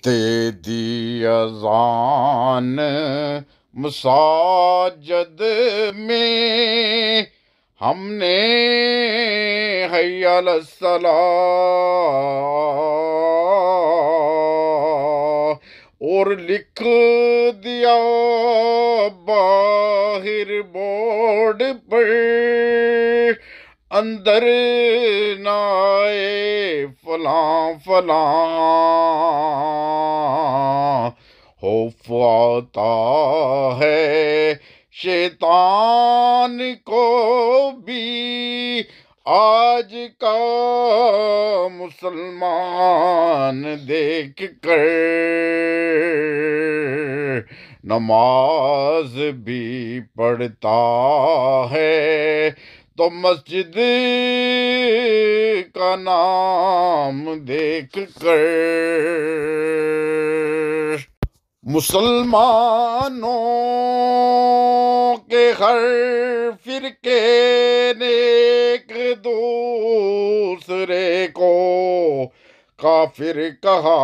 دے دی اذان مساجد میں، ہم نے حی علی الصلاۃ اور لکھ دیا باہر بورڈ پر، اندر نہ آئے فلاں فلاں۔ خوف آتا ہے شیطان کو بھی آج کا مسلمان دیکھ کر، نماز بھی پڑھتا ہے تو مسجد کا نام دیکھ کر۔ مسلمانوں کے ہر فرقے نے ایک دوسرے کو کافر کہا،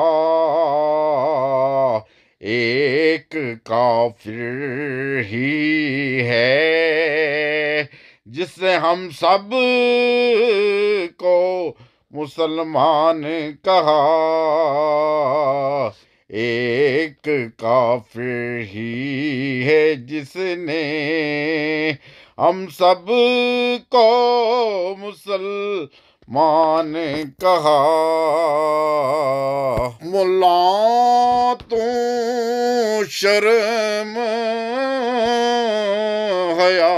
ایک کافر ہی ہے جس نے ہم سب کو مسلمان کہا، ایک کافر ہی ہے جس نے ہم سب کو مسلمان کہا۔ ملا تو شرم حیا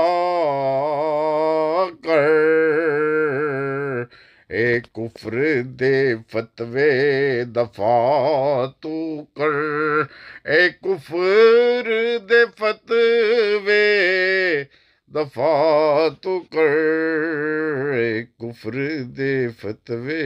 کر، اے کفر دے فتوے دفاع تو کر، اے کفر دے فتوے دفاع تو کر، اے کفر دے فتوے